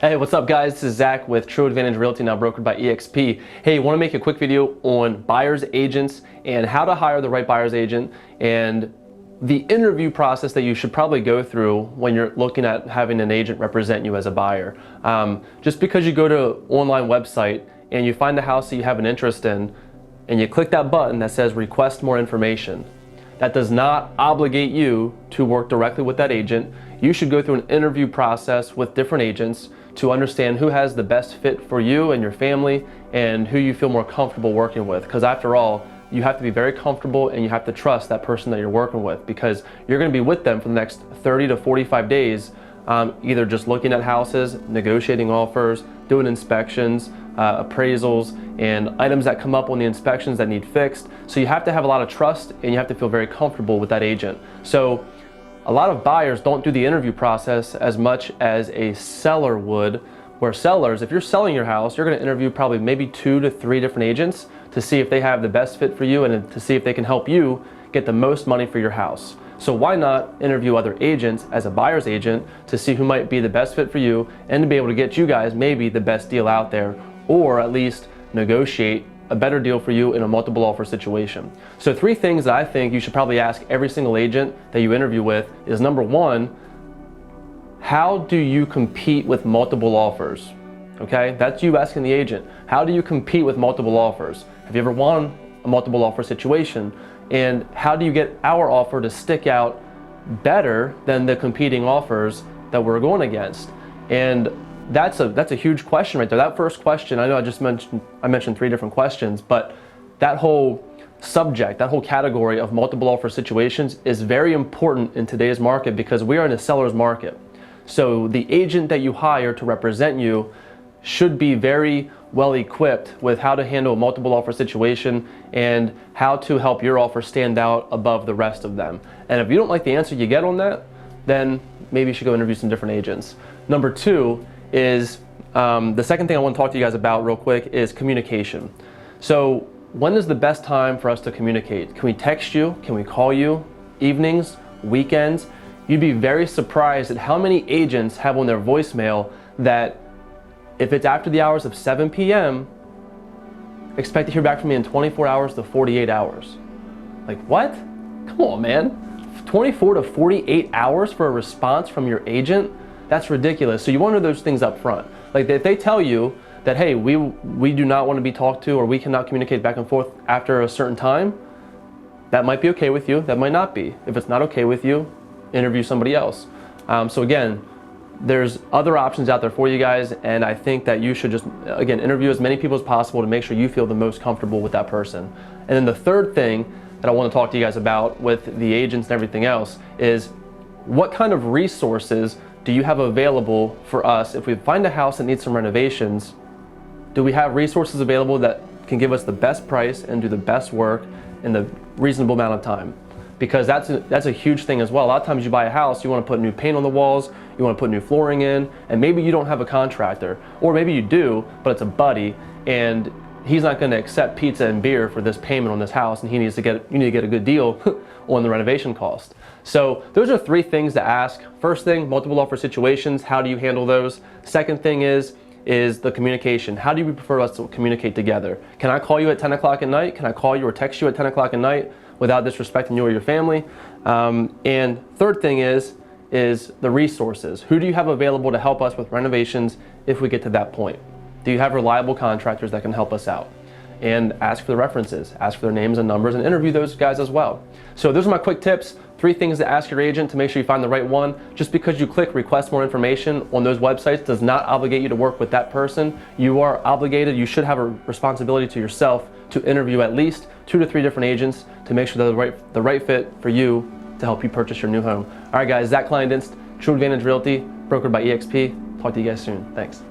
Hey, what's up guys? This is Zach with True Advantage Realty, now brokered by eXp. Hey, I want to make a quick video on buyer's agents and how to hire the right buyer's agent and the interview process that you should probably go through when you're looking at having an agent represent you as a buyer. Just because you go to an online website and you find a house that you have an interest in and you click that button that says request more information, that does not obligate you to work directly with that agent. You should go through an interview process with different agents to understand who has the best fit for you and your family and who you feel more comfortable working with. Because after all, you have to be very comfortable and you have to trust that person that you're working with, because you're going to be with them for the next 30 to 45 days, either just looking at houses, negotiating offers, doing inspections, appraisals, and items that come up on the inspections that need fixed. So you have to have a lot of trust and you have to feel very comfortable with that agent. So a lot of buyers don't do the interview process as much as a seller would, where sellers, if you're selling your house, you're going to interview probably maybe 2 to 3 different agents to see if they have the best fit for you and to see if they can help you get the most money for your house. So why not interview other agents as a buyer's agent to see who might be the best fit for you and to be able to get you guys maybe the best deal out there, or at least negotiate a better deal for you in a multiple offer situation. So 3 things that I think you should probably ask every single agent that you interview with is, number 1, how do you compete with multiple offers? Okay, that's you asking the agent. How do you compete with multiple offers? Have you ever won a multiple offer situation? And how do you get our offer to stick out better than the competing offers that we're going against? And that's a huge question right there. That first question, I know I mentioned 3 different questions, but that whole subject, that whole category of multiple offer situations is very important in today's market, because we are in a seller's market. So the agent that you hire to represent you should be very well equipped with how to handle a multiple offer situation and how to help your offer stand out above the rest of them. And if you don't like the answer you get on that, then maybe you should go interview some different agents. Number 2 is, the second thing I want to talk to you guys about real quick is communication. So when is the best time for us to communicate? Can we text you? Can we call you? Evenings? Weekends? You'd be very surprised at how many agents have on their voicemail that if it's after the hours of 7 p.m., expect to hear back from me in 24 hours to 48 hours. Like, what? Come on, man. 24 to 48 hours for a response from your agent? That's ridiculous. So you want to know those things up front. Like, if they tell you that, hey, we do not want to be talked to, or we cannot communicate back and forth after a certain time, that might be okay with you, that might not be. If it's not okay with you, interview somebody else. So again, there's other options out there for you guys, and I think that you should just, again, interview as many people as possible to make sure you feel the most comfortable with that person. And then the third thing that I want to talk to you guys about with the agents and everything else is, what kind of resources do you have available for us? If we find a house that needs some renovations, do we have resources available that can give us the best price and do the best work in the reasonable amount of time? Because that's a huge thing as well. A lot of times you buy a house, you want to put new paint on the walls, you want to put new flooring in, and maybe you don't have a contractor, or maybe you do, but it's a buddy, and he's not going to accept pizza and beer for this payment on this house, and you need to get a good deal on the renovation cost. So those are 3 things to ask. First thing, multiple offer situations, how do you handle those? Second thing is the communication. How do you prefer us to communicate together? Can I call you at 10 o'clock at night? Can I call you or text you at 10 o'clock at night without disrespecting you or your family? And third thing is the resources. Who do you have available to help us with renovations if we get to that point? Do you have reliable contractors that can help us out? And ask for the references, ask for their names and numbers, and interview those guys as well. So those are my quick tips. 3 things to ask your agent to make sure you find the right one. Just because you click request more information on those websites does not obligate you to work with that person. You are obligated, you should have a responsibility to yourself to interview at least 2 to 3 different agents to make sure they're the right fit for you to help you purchase your new home. All right guys, Zach Kleindienst, True Advantage Realty, brokered by eXp. Talk to you guys soon. Thanks.